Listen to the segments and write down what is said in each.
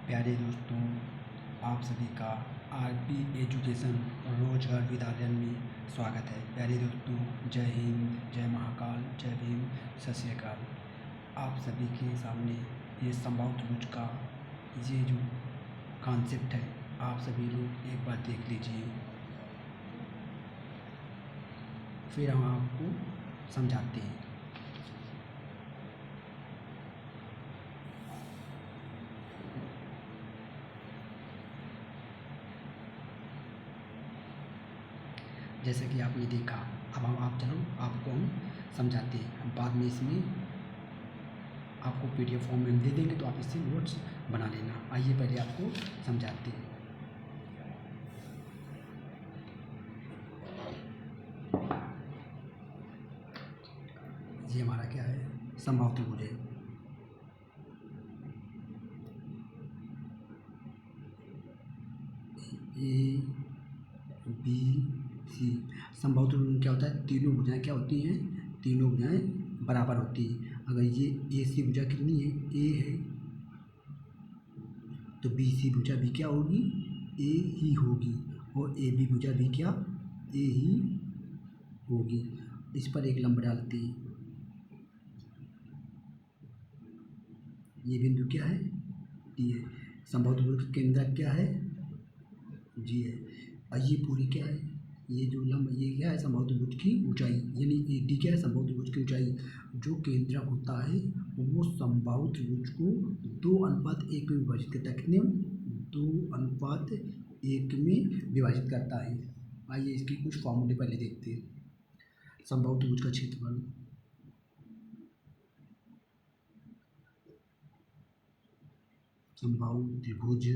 प्यारे दोस्तों, आप सभी का आरपी एजुकेशन रोजगार विद्यालय में स्वागत है। प्यारे दोस्तों, जय हिंद, जय महाकाल, जय भीम, सत श्री अकाल। आप सभी के सामने ये संभावित रुच का ये जो कॉन्सेप्ट है, आप सभी लोग एक बार देख लीजिए, फिर हम आपको समझाते हैं। जैसा कि आपने देखा, अब आप चलो आपको हम समझाते हैं। हम बाद में इसमें आपको पीडीएफ फॉर्म में दे देंगे, तो आप इससे नोट्स बना लेना। आइए पहले आपको समझाते हैं। ये हमारा क्या है, संभावित त्रिभुज है। A B C. संभावित त्रिभुज में क्या होता है, तीनों भुजाएं क्या होती हैं, तीनों भुजाएं बराबर होती हैं। अगर ये ए सी भुजा कितनी है, ए है, तो बी सी भुजा भी क्या होगी, ए ही होगी, और ए बी भुजा भी क्या, ए ही होगी। इस पर एक लंब डालते हैं। ये बिंदु क्या है, डी है। संभावित त्रिभुज का केंद्र क्या है, जी है। और ये पूरी क्या है, ये जो लंब, ये क्या है, संभावित त्रिभुज की ऊंचाई, यानी ए डी क्या है, संभावित त्रिभुज की ऊंचाई। जो केंद्रक होता है वो संभावित त्रिभुज को 2:1 में विभाजित करता है। कितने, 2:1 में विभाजित करता है। आइए इसके कुछ फॉर्मूले पहले देखते हैं। संभावित त्रिभुज का क्षेत्रफल, संभावित त्रिभुज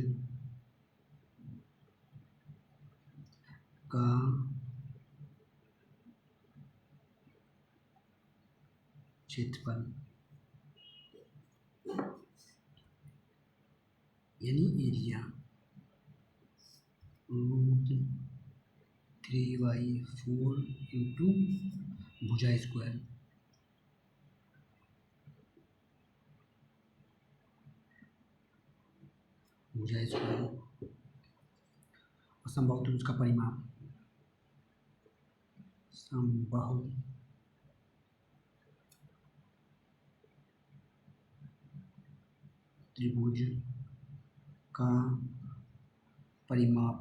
का क्षेत्रफल यानी एरिया, √3/4 इंटू भुजा स्क्वायर। भुजा स्क्वायर। और संभावित त्रिभुज का परिमाप, संभावित त्रिभुज का परिमाप,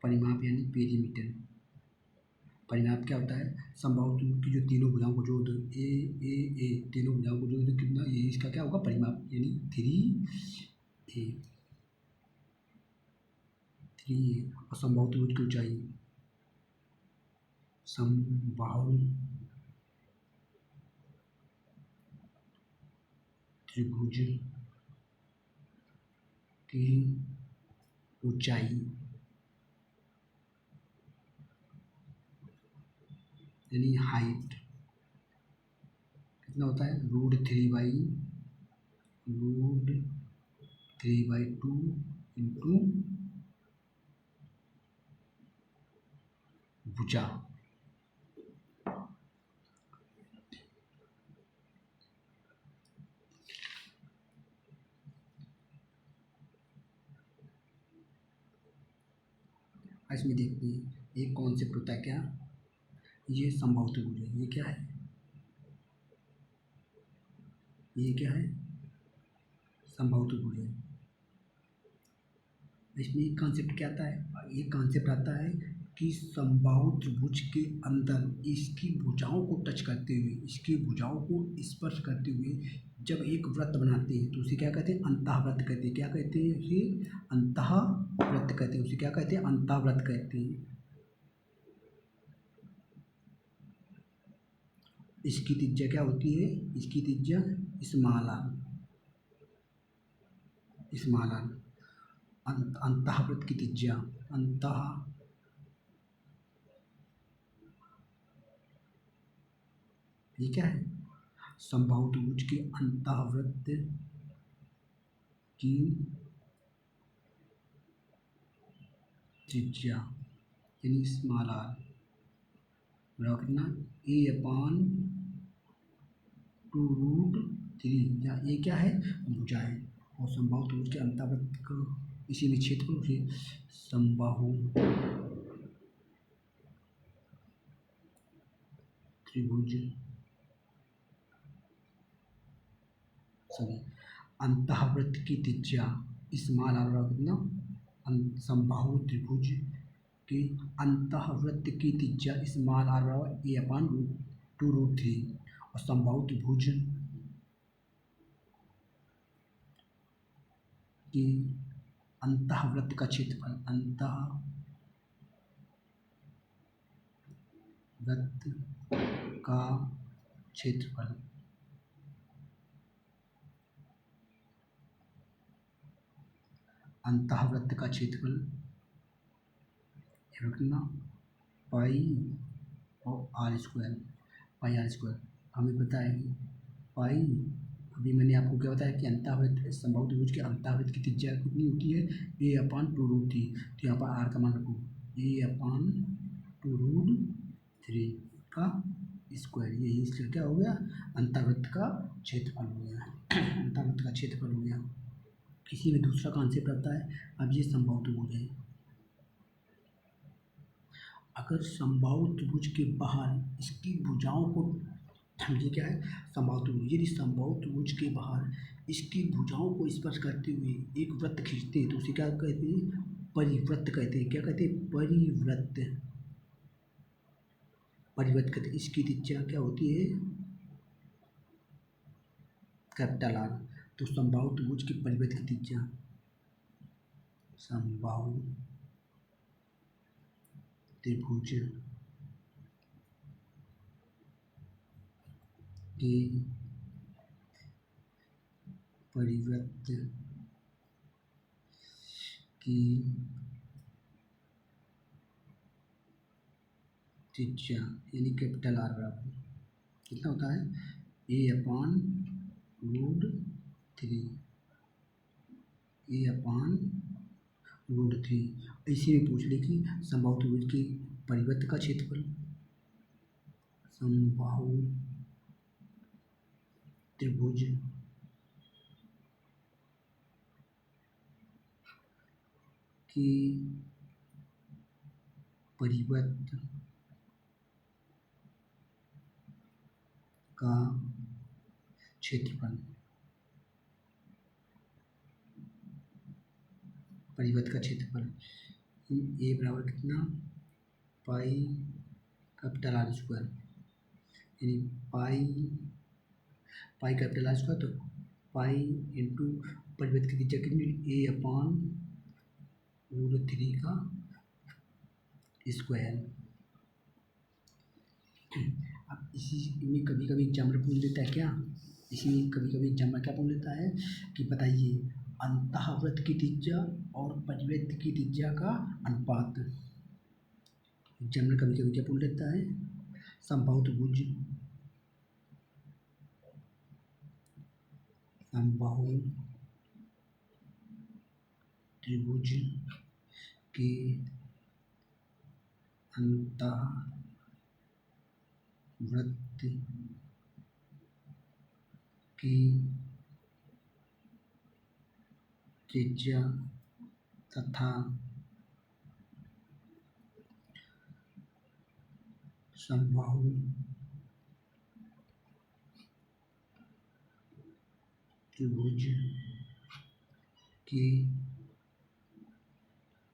परिमाप यानी पेरीमीटर। परिमाप क्या होता है, संभावित त्रिभुज की जो तीनों भुजाओं को जोड़ दो, ए ए ए, तीनों भुजाओं को जोड़ दो, कितना, ये इसका क्या होगा, परिमाप, यानी 3a। और संभावित त्रिभुज की ऊंचाई, संभावित त्रिभुज की ऊंचाई यानी हाइट कितना होता है, √3/2 इंटू भुजा। इसमें देखते हैं, एक कॉन्सेप्ट होता है क्या, ये संभावित त्रिभुज है, ये क्या है, ये क्या है, संभावित त्रिभुज है। इसमें एक कॉन्सेप्ट क्या आता है, ये कॉन्सेप्ट आता है कि संभावित त्रिभुज के अंदर इसकी भुजाओं को टच करते हुए, इसकी भुजाओं को स्पर्श करते हुए जब एक वृत्त बनाते हैं, तो उसे क्या कहते हैं, अंतःवृत्त कहते हैं। क्या कहते हैं उसे, अंतःवृत्त कहते हैं। उसे क्या कहते हैं, अंतःवृत्त कहते हैं। इसकी त्रिज्या क्या होती है, इसकी त्रिज्या स्मॉल आर। अंतःवृत्त की त्रिज्या, ये क्या है, संभावित त्रिभुज के अंतःवृत्त की त्रिज्या यानी स्मॉल आर बराबर कितना, A/2 2√3, या ये क्या है, भुजा है। और समबाहु त्रिभुज के अंतःवृत्त का इसी में क्षेत्रफल उसे समबाहु त्रिभुज सॉरी अंतःवृत्त की त्रिज्या स्मॉल आर बराबर कितना, समबाहु त्रिभुज के अंतःवृत्त की त्रिज्या स्मॉल आर बराबर A/√2√3 और समबाहु त्रिभुज की अंतःवृत्त का क्षेत्रफल अंतःवृत्त का क्षेत्रफल रखना पाई और पाई r²। हमें पता है कि पाई, अभी मैंने आपको क्या बताया कि अंतःवृत्त समबाहु त्रिभुज के अंतःवृत्त की त्रिज्या कितनी होती है, A/√3। तो यहाँ पर r का मान रखो A/√3 का स्क्वायर, यही इसका क्या हो गया, अंतःवृत्त का क्षेत्रफल हो गया। अंतःवृत्त का क्षेत्रफल हो गया। इसी में दूसरा कॉन्सेप्ट आता है, अब ये समबाहु त्रिभुज है। अगर समबाहु त्रिभुज के बाहर इसकी भुजाओं को, ये क्या है, समबाहु त्रिभुज, यदि समबाहु त्रिभुज के बाहर इसकी भुजाओं को स्पर्श करते हुए एक वृत्त खींचते हैं तो उसे क्या कहते हैं, परिवृत्त कहते हैं। क्या कहते हैं, परिवृत्त। परिवृत्त कहते हैं। इसकी त्रिज्या क्या होती है, कैपिटल R। तो समबाहु त्रिभुज की परिवृत्त की त्रिज्या, समबाहु त्रिभुज की परिवृत्त की त्रिज्या यानी कैपिटल R बराबर कितना होता है, A/√3। इसी में पूछ ले कि समबाहु त्रिभुज के परिवृत्त का क्षेत्रफल, समबाहु त्रिभुज की परिवृत्त का क्षेत्रफल, परिवृत्त का क्षेत्रफल A बराबर कितना, पाई कैपिटल R², यानी पाई कैपिटल R², तो पाई इंटू परिवृत्त की त्रिज्या कितनी, A/√3 का स्क्वायर। अब इसी में कभी कभी एग्जाम्पल पूछ लेता है क्या, इसी में कभी कभी एग्जाम्पल क्या पूछ लेता है कि बताइए अंतःवृत्त की त्रिज्या और परिवृत्त की त्रिज्या का अनुपात। एग्जाम्पल कभी कभी क्या पूछ लेता है, समबाहु त्रिभुज के अंतःवृत्त की त्रिज्या तथा समबाहु त्रिभुज के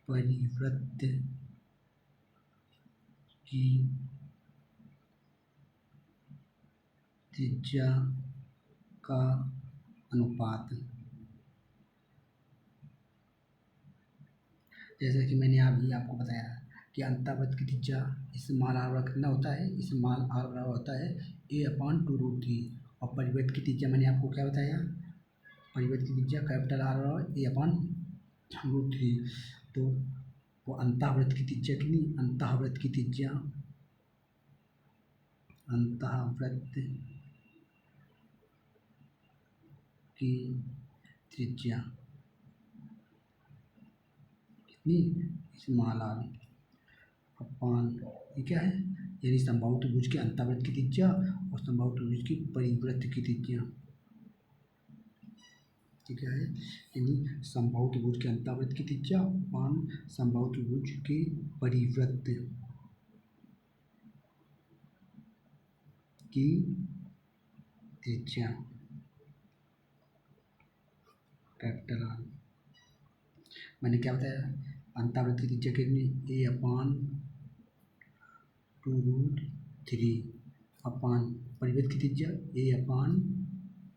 परिवृत्त की त्रिज्या का अनुपात। जैसा कि मैंने अभी आपको बताया कि अंतःवृत्त की त्रिज्या स्मॉल r बराबर कितना होता है, स्मॉल r बराबर होता है A/√3 और परिवृत्त की त्रिज्या मैंने आपको क्या बताया, परिवृत्त की त्रिज्या कैपिटल R बराबर A/√3। तो वो अंतःवृत्त की त्रिज्या कितनी, अंतःवृत्त की त्रिज्या कितनी, स्मॉल r अपान ये क्या है, यानी समबाहु त्रिभुज के अंतःवृत्त की त्रिज्या और समबाहु त्रिभुज की परिवृत्त की त्रिज्या। ठीक है, यानी समबाहु त्रिभुज के अंतःवृत्त की त्रिज्या अपान समबाहु त्रिभुज की परिवृत्त की त्रिज्या कैपिटल आर। मैंने क्या बताया, अंतःवृत्त की त्रिज्या कितनी, ए अपान 2√3 अपान परिवृत्त की त्रिज्या ए अपान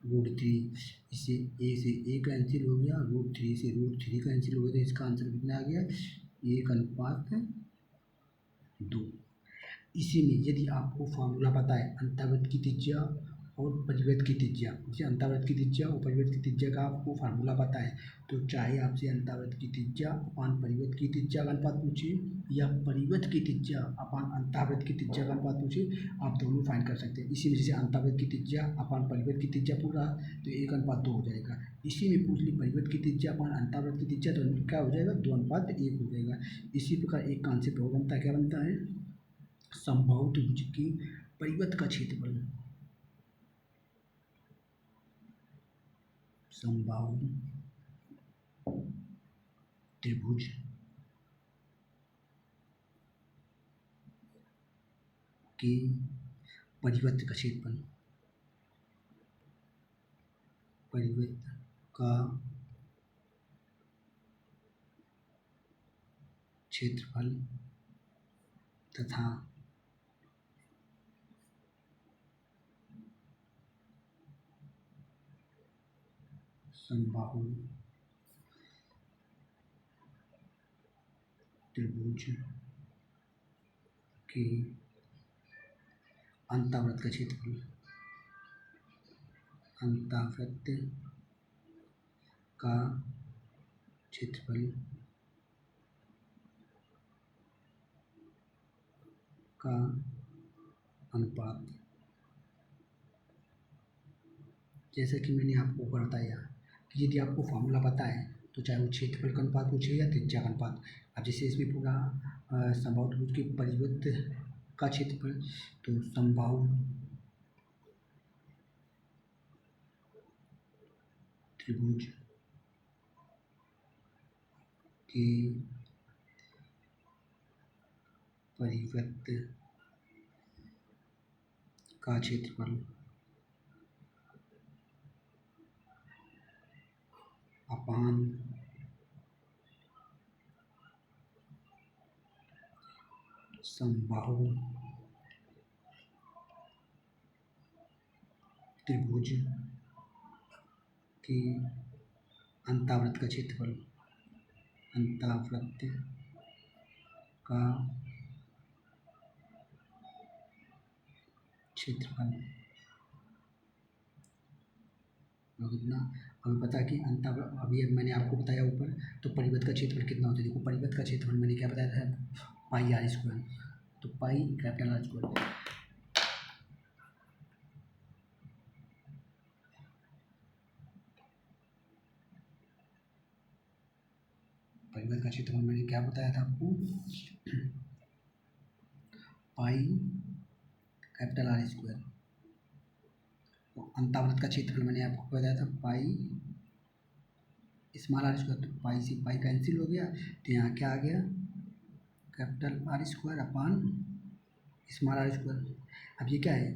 √3। इससे ए से ए कैंसिल हो गया, √3 से √3 कैंसिल हो गया, तो इसका आंसर कितना आ गया, 1:2। इसी में यदि आपको फार्मूला पता है अंतःवृत्त की त्रिज्या और परिवृत्त की त्रिज्या, जैसे अंतःवृत्त की त्रिज्या और परिवृत्त की त्रिज्या का आपको फार्मूला पता है, तो चाहे आपसे अंतःवृत्त की त्रिज्या अपान परिवृत्त की त्रिज्या का अनुपात पूछे या परिवृत्त की त्रिज्या अपान अंतःवृत्त की त्रिज्या का अनुपात पूछे, आप दोनों फाइंड कर सकते हैं। इसी में जैसे अंतःवृत्त की त्रिज्या अपान परिवृत्त की त्रिज्या पूछ रहा तो 1:2 हो जाएगा। इसी में पूछ ली परिवृत्त की त्रिज्या अपान अंतःवृत्त की त्रिज्या, तो क्या हो जाएगा, 2:1 हो जाएगा। इसी प्रकार एक कॉन्सेप्ट और बनता है, क्या बनता है, समबाहु त्रिभुज की परिवृत्त का क्षेत्रफल, समबाहु त्रिभुज के परिवृत्त का क्षेत्रफल, परिवृत्त का क्षेत्रफल तथा समबाहु त्रिभुज के अंतःवृत्त का क्षेत्रफल, अंतःवृत्त का क्षेत्रफल का अनुपात। जैसा कि मैंने आपको बताया कि यदि आपको फॉर्मूला पता है तो चाहे वो क्षेत्रफल का अनुपात पूछे या त्रिज्या का अनुपात। अब जैसे इसमें पूरा समबाहु त्रिभुज के परिवृत्त का क्षेत्रफल, तो समबाहु त्रिभुज के परिवृत्त का क्षेत्रफल अपान समबाहु त्रिभुज के अंतःवृत्त का क्षेत्रफल, अंतःवृत्त का क्षेत्रफल कितना, हमें पता है कि अभी मैंने आपको बताया ऊपर, तो परिवृत्त का क्षेत्रफल कितना होता है। देखो परिवृत्त का क्षेत्रफल मैंने क्या बताया था, पाई आर स्क्वायर, तो पाई कैपिटल आर स्क्वायर। परिवृत्त का क्षेत्रफल मैंने क्या बताया था आपको, पाई कैपिटल आर स्क्वायर। अंतःवृत्त का क्षेत्रफल मैंने आपको बताया था पाई स्मॉल आर स्क्वायर, तो पाई से पाई कैंसिल हो गया, तो यहाँ क्या आ गया, capital R square upon small R square. अब ये क्या है,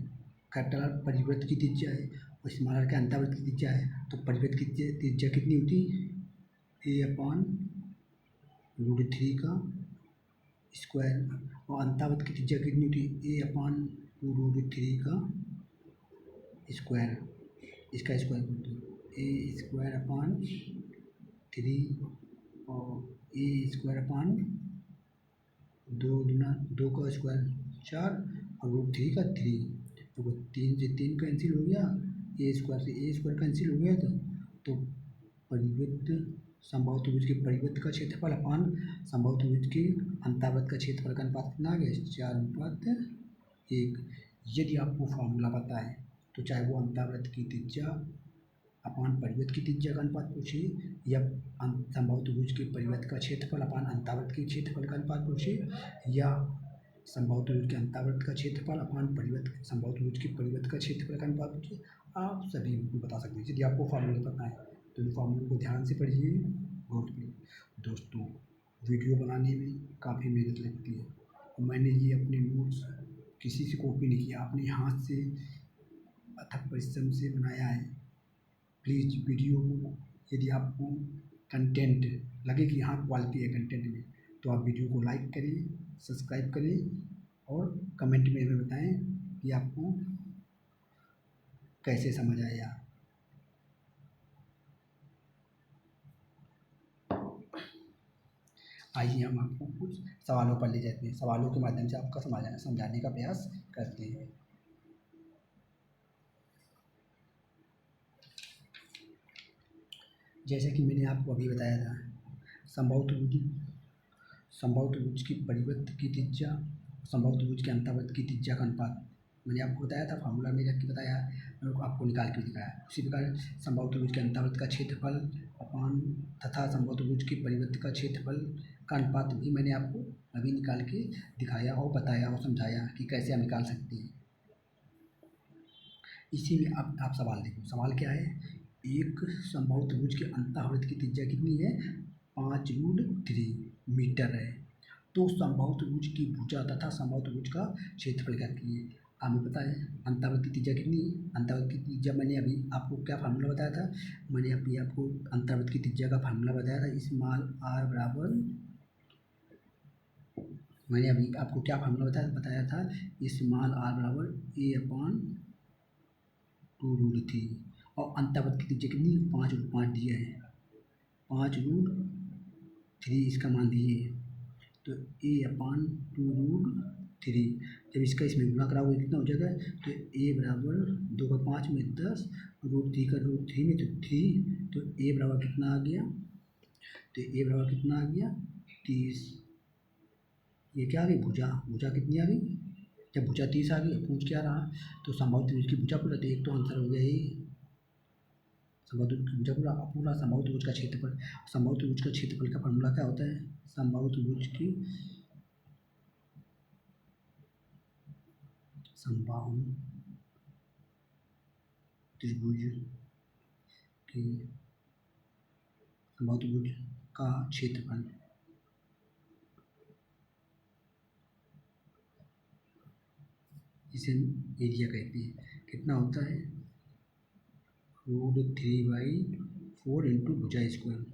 कैपिटल आर परिवृत्त की त्रिज्या है और स्मॉल आर का अंतःवृत्त की त्रिज्या है, तो परिवृत्त की त्रिज्या कितनी होती, ए अपान √3 का स्क्वायर, और अंतःवृत्त की त्रिज्या कितनी होती है, ए अपान √3 का स्क्वायर, इसका स्क्वायर करते हैं, ए स्क्वायर अपान 3 और ए स्क्वायर अपान 2 का स्क्वायर 4 और √3 का 3, तो 3 से 3 कैंसिल हो गया, ए स्क्वायर से ए स्क्वायर कैंसिल हो गया, तो परिवृत्त समबाहु त्रिभुज के परिवृत्त का क्षेत्रफल अपान समबाहु त्रिभुज के अंतःवृत्त का क्षेत्रफल का अनुपात कितना आ गया, 4:1। यदि आपको फार्मूला पता है तो चाहे वो अंतःवृत्त की त्रिज्या अपान परिवृत्त की त्रिज्या का अनुपात पूछे या समबाहु त्रिभुज के परिवृत्त का क्षेत्रफल अपान अंतःवृत्त के क्षेत्रफल का अनुपात पूछे या संभव त्रिभुज के अंतर्वृत्त का क्षेत्रफल अपान परिवृत्त संभव त्रिभुज के परिवृत्त का क्षेत्रफल का अनुपात पूछिए। आप सभी को बता सकते हैं। यदि आपको फार्मूला पता है तो इन फार्मूले को ध्यान से पढ़िए, गौर करिए। दोस्तों, वीडियो बनाने में काफ़ी मेहनत लगती है और मैंने ये अपने नोट्स किसी से कॉपी नहीं किया, अपने हाथ से अथक परिश्रम से बनाया है। प्लीज़ वीडियो को, यदि आपको कंटेंट लगे कि हाँ क्वालिटी है कंटेंट में, तो आप वीडियो को लाइक करिए, सब्सक्राइब करिए और कमेंट में हमें बताएं कि आपको कैसे समझ आया। आइए हम आपको कुछ सवालों पर ले जाते हैं, सवालों के माध्यम से आपका समझाने का प्रयास करते हैं। जैसे कि मैंने आपको अभी बताया था, संभव त्रिभुज की परिवृत्त की त्रिज्या, संभव त्रिभुज के अंतर्वृत्त की त्रिज्या का अनुपात मैंने आपको बताया था, फार्मूला में रख के बताया, आपको निकाल के दिखाया। उसी प्रकार संभव त्रिभुज के अंतर्वृत्त का क्षेत्रफल अपान तथा संभव त्रिभुज के परिवृत्त का क्षेत्रफल का अनुपात भी मैंने आपको अभी निकाल के दिखाया और बताया और समझाया कि कैसे हम निकाल सकते हैं। इसी में अब आप सवाल देखो, सवाल क्या है, एक संभव त्रिभुज के अंतःवृत्त की त्रिज्या कितनी है, 5√3 मीटर है। तो संभव त्रिभुज की भुजा तथा संभव त्रिभुज का क्षेत्रफल ज्ञात कीजिए। हमें पता है अंतःवृत्त की त्रिज्या कितनी है, अंतःवृत्त की त्रिज्या मैंने अभी आपको क्या फार्मूला बताया था, मैंने अभी आपको अंतःवृत्त की त्रिज्या का फार्मूला बताया था, स्मॉल r बराबर, मैंने अभी आपको क्या फार्मूला बताया था, स्मॉल r बराबर a/2√3 और अंतःवृत्त की त्रिज्या कितनी, 5√5 दिया है, 5√3 इसका मान दीजिए, तो a/2√3 जब इसका इसमें गुणा कराओगे कितना हो जाएगा, तो a बराबर 2 का 5 में 10, √3 का √3 में तो 3, तो a बराबर कितना आ गया, तो a बराबर कितना आ गया 30। ये क्या आ गई, भुजा कितनी आ गई, जब भुजा 30 आ गई, पूछ क्या रहा, तो संभव त्रिभुज की भुजा पूरा, तो एक तो आंसर हो गया ये संभव त्रिभुज की भुजा पूरा संभव त्रिभुज का क्षेत्रफल। संभव त्रिभुज का क्षेत्रफल का फार्मूला क्या होता है, संभव त्रिभुज की संभव त्रिभुज की संभव त्रिभुज का क्षेत्रफल इसे एरिया कहते हैं, कितना होता है, √3/4 इंटू भुजा स्क्वायर,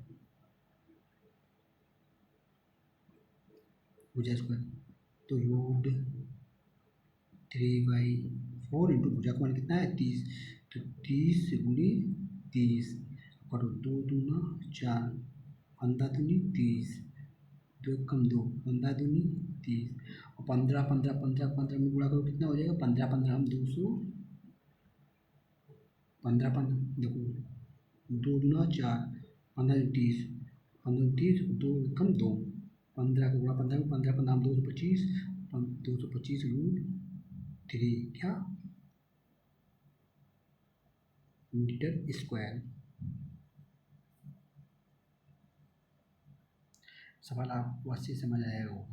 तो √3/4 इंटू भुजा का मान कितना है 30, तो 30 गुणी 30 और 2 दूना 4, 15 दूनी 30, 2 कम 2, 15 दूनी 30 और 15 में गुणा करो कितना हो जाएगा, 15 हम 200, 15 देखो 2 दूना 4, 15 30, 2 कम 2, 15 को गुणा 15 में, 15 हम 225, 225√3 क्या मीटर स्क्वायर। सवाल आपको अच्छे समझ आया हो।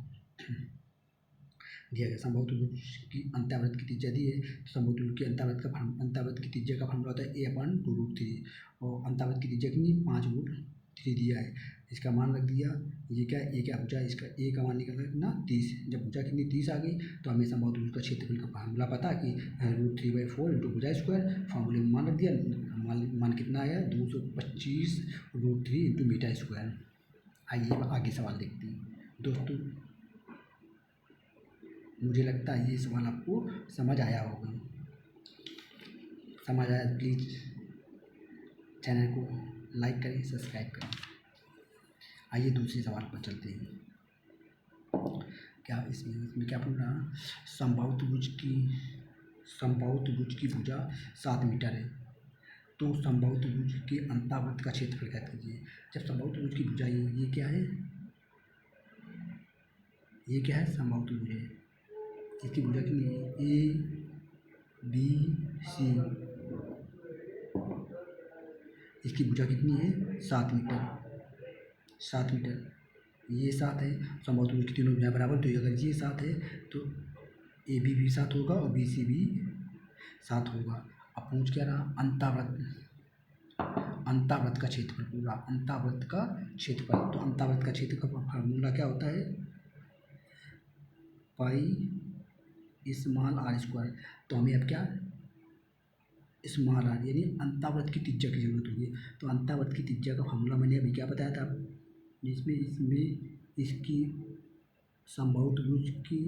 दिया गया संभव त्रिभुज की अंतःवृत्त की त्रिज्या दी है, तो संभव त्रिभुज की अंतःवृत्त की त्रिज्या का फार्मूला होता है a/2√3 और अंतःवृत्त की त्रिज्या कितनी 5√3 दिया है, इसका मान रख दिया, ये क्या भुजा, इसका a का मान निकल कितना 30, जब भुजा कितनी 30 आ गई तो हमें संभव त्रिभुज का क्षेत्रफल का फार्मूला पता कि √3/4 इंटू भुजा स्क्वायर, फार्मूले में मान रख दिया, मान कितना आया 225√3 इंटू मीटर स्क्वायर। आइए आगे सवाल देखते हैं। दोस्तों, मुझे लगता है ये सवाल आपको समझ आया होगा, समझ आया प्लीज़ चैनल को लाइक करें, सब्सक्राइब करें। आइए दूसरे सवाल पर चलते हैं। क्या इसमें क्या पूछ रहा, संभव त्रिभुज की भुजा 7 मीटर है, तो संभव त्रिभुज के अंतःवृत्त का क्षेत्रफल ज्ञात कीजिए। जब संभव त्रिभुज की भुजा ये क्या है, संभव त्रिभुज है, इसकी भुजा कितनी है ABC, इसकी भुजा कितनी है 7 मीटर, ये 7 है, समबाहु की तीनों भुजाएं बराबर, तो अगर ये 7 है तो ए बी भी 7 होगा और बी सी भी 7 होगा। अब पूछ क्या रहा, अंतावृत्त का क्षेत्रफल, पूरा अंतावृत्त का क्षेत्रफल। तो अंतावृत्त का क्षेत्र का फार्मूला क्या होता है, पाई स्मॉल आर स्क्वायर। तो हमें अब क्या स्मॉल आर यानी अंतावृत्त की त्रिज्या की जरूरत होगी। तो अंतावृत्त की त्रिज्या का फार्मूला मैंने अभी क्या बताया था, जिसमें इसकी समबाहु त्रिभुज की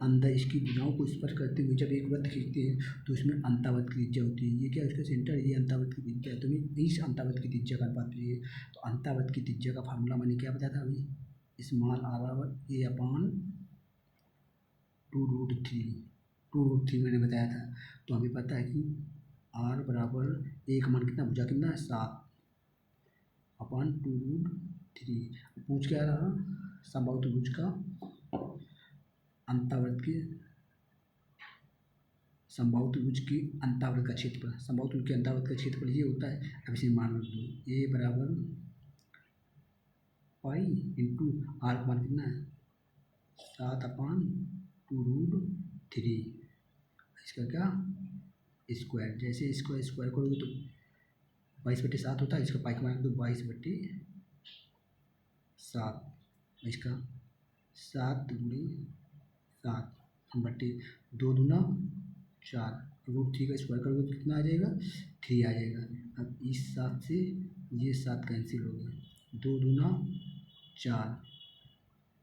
अंदर इसकी भुजाओं को स्पर्श करते हुए जब एक वृत्त खींचते हैं तो इसमें अंतावृत्त की त्रिज्या होती है। ये क्या इसका सेंटर, ये अंतावृत्त की त्रिज्या है, तो इस अंतावृत्त की त्रिज्या का अनुपात है। तो अंतावृत्त की त्रिज्या का फार्मूला मैंने क्या बताया था अभी, स्मॉल आर बराबर ए अपान 2√3 मैंने बताया था। तो हमें पता है कि आर बराबर ए का मान कितना, भुजा कितना है 7 अपान 2√3। पूछ क्या रहा, समबाहु त्रिभुज का समबाहु त्रिभुज की अंतावृत्त का क्षेत्रफल, समबाहु त्रिभुज के अंतावृत्त का क्षेत्रफल ये होता है। अब इसे मान लो ए बराबर पाई इंटू आर का मान कितना है 7 अपान 2√3, इसका क्या स्क्वायर। जैसे स्क्वायर करोगे तो 22/7 होता है, इसका पाई का मान तो 22/7, इसका 7×7/2×4, √3 का स्क्वायर करोगे तो कितना आ जाएगा 3 आ जाएगा। अब इस 7 से ये 7 कैंसिल हो गया, 2×4,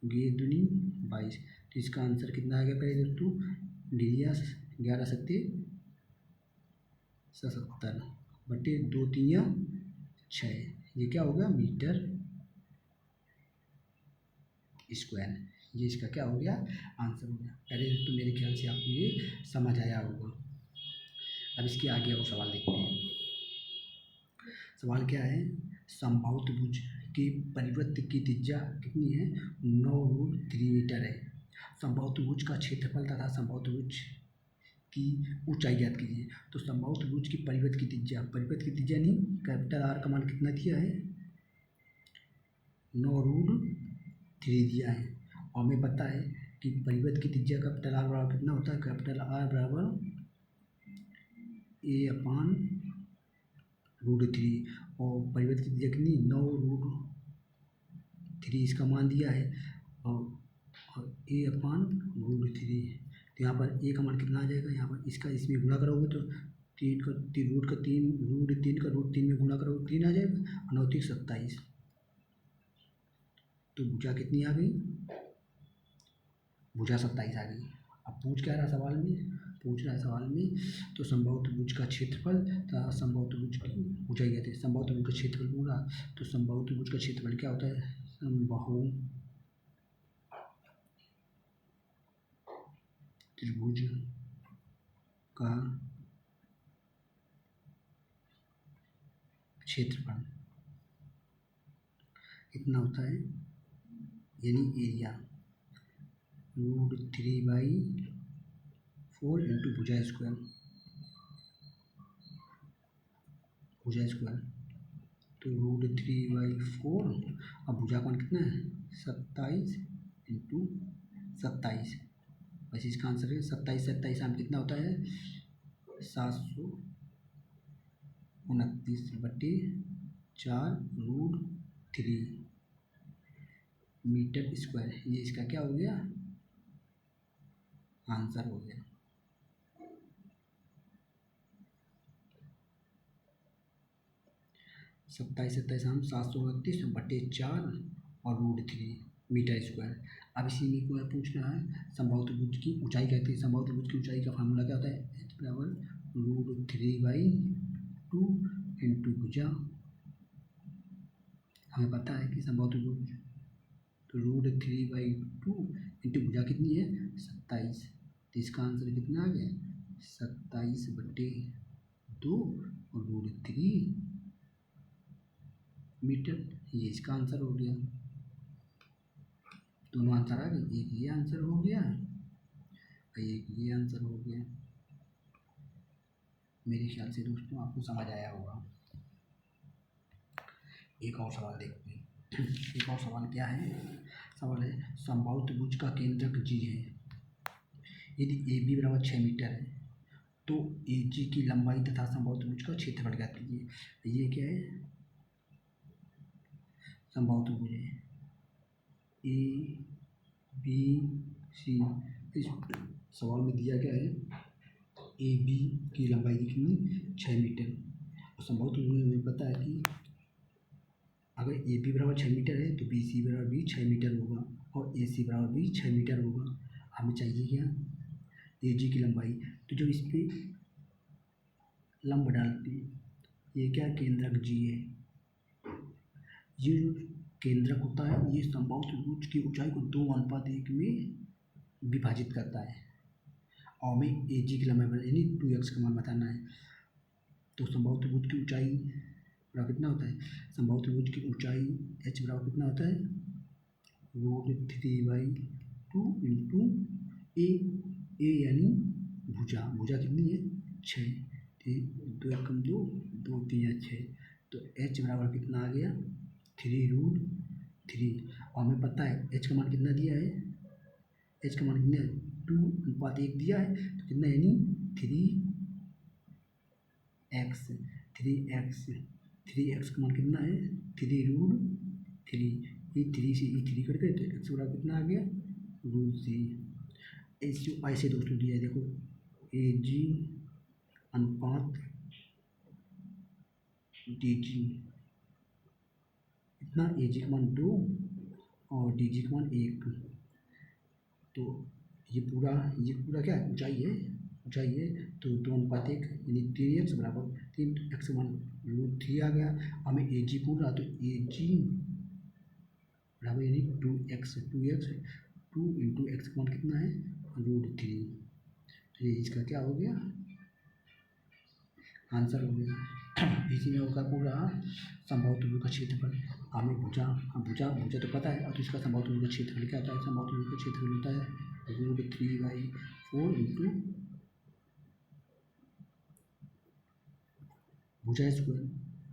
ये दूनी 22। तो इसका आंसर कितना आ गया पहले दोस्तों, 11/70/2×3=6, ये क्या होगा मीटर स्क्वायर। ये इसका क्या हो गया आंसर हो गया। पहले तो मेरे ख्याल से आपको ये समझ आया होगा। अब इसके आगे और सवाल देखते हैं। सवाल क्या है, समबाहु त्रिभुज की परिवृत्त की त्रिज्या कितनी है, 9√3 मीटर है। समबाहु त्रिभुज का क्षेत्रफल तथा समबाहु त्रिभुज की ऊंचाई ज्ञात कीजिए। तो समबाहु त्रिभुज की परिवृत्त की त्रिज्या नहीं, कैपिटल आर का मान कितना दिया है 9√3 दिया है। और हमें पता है कि परिवृत्त की त्रिज्या कैपिटल आर बराबर कितना होता है, कैपिटल आर बराबर ए अपान √3, और परिवृत्त की त्रिज्या कितनी 9√3 इसका मान दिया है, और ए अपान √3। तो यहाँ पर ए का मान कितना आ जाएगा, यहाँ पर इसका इसमें गुणा करोगे तो 3 में गुणा करोगे 3 आ जाएगा, 9×3 27। तो भुजा कितनी आ गई, भुजा 27 आ गई। अब पूछ क्या रहा सवाल में, तो समबाहु त्रिभुज का क्षेत्रफल तथा समबाहु त्रिभुज की ऊंचाई कहते हैं। समबाहु त्रिभुज का क्षेत्रफल पूरा, तो समबाहु त्रिभुज का क्षेत्रफल क्या होता है, समबाहु त्रिभुज का क्षेत्रफल कितना होता है, यानी एरिया √3/4 इंटू भुजा स्क्वायर, तो √3/4, अब भुजा का मान कितना है 27 इंटू 27, वैसे इसका आंसर है 27 आम कितना होता है 729/4√3 मीटर स्क्वायर। ये इसका क्या हो गया आंसर हो गया। 27 हम 729/4 और √3 मीटर स्क्वायर। अब इसी में को पूछ रहा है समबाहु त्रिभुज की ऊंचाई कहते हैं। समबाहु त्रिभुज की ऊंचाई का फार्मूला क्या होता है, h बराबर √3/2 इंटू भुजा। हमें पता है कि समबाहु त्रिभुज तो √3/2 इंटू भुजा कितनी है 27, तो इसका आंसर कितना आ गया 27/2 और √3 मीटर। ये इसका आंसर हो गया। दोनों आंसर आ गए, एक ये आंसर हो गया और एक ये आंसर हो गया। मेरे ख्याल से दोस्तों आपको समझ आया होगा। एक और सवाल देखते हैं। एक और सवाल क्या है, सवाल है समबाहु त्रिभुज का केंद्रक जी है। यदि ए बी बराबर 6 मीटर है तो ए जी की लंबाई तथा समबाहु त्रिभुज का क्षेत्रफल ज्ञात कीजिए। ये क्या है? समबाहु त्रिभुज है ए बी सी। इस सवाल में दिया गया है ए बी की लंबाई कितनी? 6 मीटर। और समबाहु त्रिभुज में पता है कि अगर ए बी बराबर 6 मीटर है तो बी सी बराबर भी 6 मीटर होगा और ए सी बराबर भी 6 मीटर होगा। हमें चाहिए क्या? ए जी की लंबाई। तो जब इस पर लंब डालते हैं, ये क्या केंद्रक जी है। ये जो केंद्रक होता है ये समबाहु त्रिभुज की ऊंचाई को 2:1 में विभाजित करता है और हमें ए जी की लंबाई यानी 2x का मान बताना है। तो समबाहु त्रिभुज की ऊंचाई बराबर कितना होता है? समबाहु त्रिभुज की ऊंचाई h बराबर कितना होता है? √3/2 इंटू ए यानी भुजा। भुजा कितनी है? 6। 2 एकम 2, 2 3 6। तो h बराबर कितना आ गया? 3√3। और हमें पता है h का मान कितना दिया है? h का मान कितना है? 2:1 दिया है। तो कितना यानी 3x का मान कितना है? 3√3। ये 3 से ये 3 कट गए तो x बराबर कितना आ गया? √3। ऐसे दोस्तों दिया है, देखो ए जी अनुपात डी जी। इतना ए जी का मान 2 और डी जी का मान 1। तो ये पूरा क्या है? ऊंचाई है। तो 2:1 यानी 3x बराबर 3x मान √3 आ गया। हमें ए जी पूरा, तो ए जी बराबर यानी 2x 2 इंटू एक्स का मान कितना है? √3। तो ये इसका क्या हो गया? आंसर हो गया। इसी में होगा पूरा समबाहु त्रिभुज का क्षेत्रफल। हमें भुजा तो पता है। और इसका समबाहु त्रिभुज का क्षेत्रफल क्या होता है? समबाहु त्रिभुज का क्षेत्रफल होता है √3/4 इंटू भुजा स्क्वायर।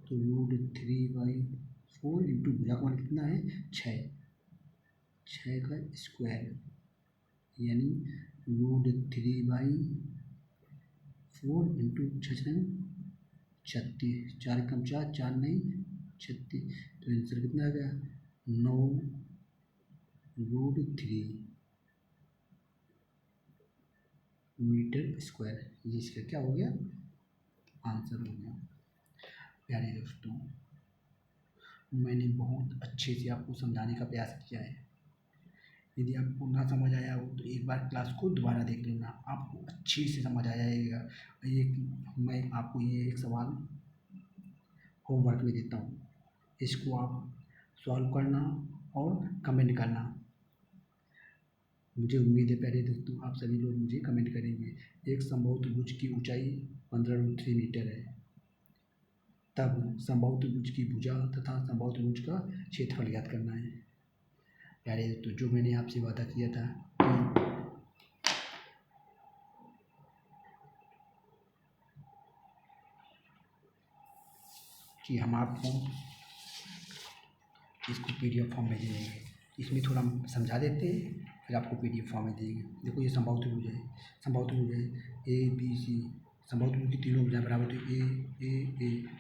तो √3/4 इंटू भुजा का मान कितना है? 6 का स्क्वायर यानी √3/4 इंटू 6 36। 4 कम 4 4 नहीं 36। तो आंसर कितना आ गया? 9√3 मीटर स्क्वायर। ये इसका क्या हो गया? आंसर हो गया। प्यारे दोस्तों, मैंने बहुत अच्छे से आपको समझाने का प्रयास किया है। यदि आपको ना समझ आया हो तो एक बार क्लास को दोबारा देख लेना, आपको अच्छे से समझ आ जाएगा। मैं आपको ये एक सवाल होमवर्क में देता हूँ, इसको आप सॉल्व करना और कमेंट करना। मुझे उम्मीद है प्यारे दोस्तों आप सभी लोग मुझे कमेंट करेंगे। एक समबाहु त्रिभुज की ऊंचाई 15√3 मीटर है, तब समबाहु त्रिभुज की भुजा तथा समबाहु त्रिभुज का क्षेत्रफल ज्ञात करना है। प्यारे दोस्तों, जो मैंने आपसे वादा किया था कि हम आपको इसको PDF फॉर्म में देंगे। इसमें थोड़ा हम समझा देते हैं, फिर आपको PDF फॉर्म में देंगे। देखो ये समबाहु त्रिभुज है ए बी सी। समबाहु त्रिभुज की तीनों भुजाएं बराबर, तो ए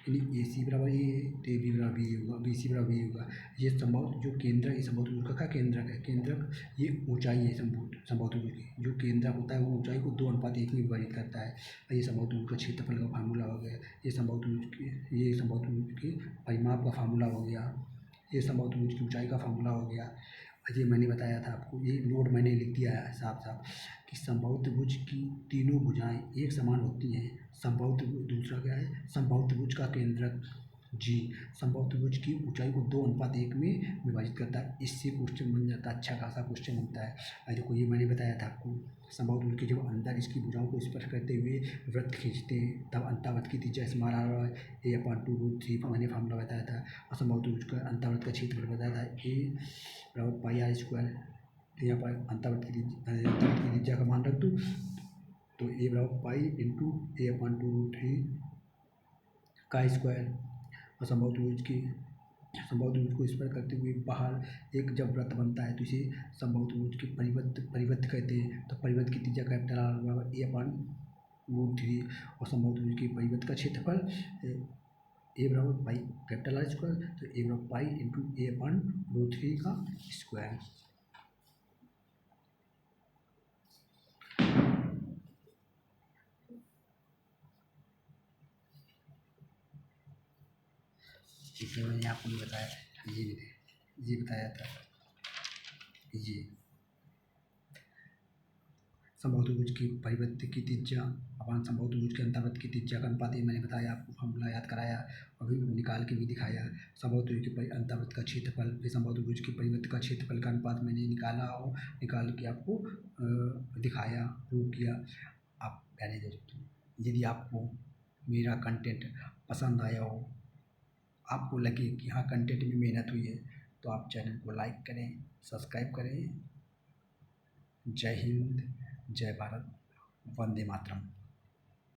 यानी ए सी बराबर ए है, तो ए बी बराबर बी होगा, बी सी बराबर बी होगा। ये समबाहु जो केंद्र है समबाहु त्रिभुज का क्या केंद्रक है? केंद्रक ये ऊंचाई है समबाहु त्रिभुज की। जो केंद्रक होता है वो ऊंचाई को 2:1 में विभाजित करता है। और ये समबाहु त्रिभुज का क्षेत्रफल का फार्मूला हो गया। ये समबाहु त्रिभुज के परिमाप का फार्मूला हो गया। ये समबाहु त्रिभुज की ऊंचाई का फार्मूला हो गया। ये मैंने बताया था आपको, ये नोट मैंने लिख दिया है साफ कि समबाहु त्रिभुज की तीनों भुजाएं एक समान होती हैं। समबाहु त्रिभुज दूसरा क्या है? समबाहु त्रिभुज का केंद्रक जी समबाहु त्रिभुज की ऊंचाई को 2:1 में विभाजित करता है। इससे क्वेश्चन बन जाता है, अच्छा खासा क्वेश्चन बनता है। और देखो ये मैंने बताया था आपको, समबाहु त्रिभुज के जब अंदर इसकी भुजाओं को स्पर्श करते हुए वृत्त खींचते हैं तब अंतःवृत्त की त्रिज्या इसमें आ रहा है A/2√3 का मैंने फार्मूला बताया था। और समबाहु त्रिभुज का अंतःवृत्त का क्षेत्रफल बताया था A बराबर πr²। तो यहाँ पर अंतःवृत्त की त्रिज्या का मान रख दो, तो A बराबर पाई इंटू A/2√3 का स्क्वायर। और समबाहु त्रिभुज की समबाहु त्रिभुज को स्पर्श करते हुए बाहर एक जब वृत्त बनता है तो इसे समबाहु त्रिभुज के परिवृत्त कहते हैं। तो परिवृत्त की त्रिज्या कैपिटल R बराबर A/√3 और समबाहु त्रिभुज के परिवृत्त का क्षेत्रफल A बराबर पाई कैपिटल R स्क्वायर, तो A बराबर पाई इंटू A/√3 का स्क्वायर। इसलिए मैंने आपको नहीं बताया, ये बताया था। ये समबाहु त्रिभुज की परिवृत्त की त्रिज्या अपान समबाहु त्रिभुज के अंतर्वृत्त की त्रिज्या का अनुपात, ये मैंने बताया आपको, फॉर्मूला याद कराया, अभी निकाल के भी दिखाया। समबाहु त्रिभुज के अंतर्वृत्त का क्षेत्रफल फिर समबाहु त्रिभुज की परिवृत्त का क्षेत्रफल का अनुपात मैंने निकाल के आपको दिखाया, प्रूव किया। आप पहले देखो, यदि आपको मेरा कंटेंट पसंद आया हो, आपको लगे कि हाँ कंटेंट में मेहनत हुई है, तो आप चैनल को लाइक करें, सब्सक्राइब करें। जय हिंद, जय भारत, वंदे मातरम।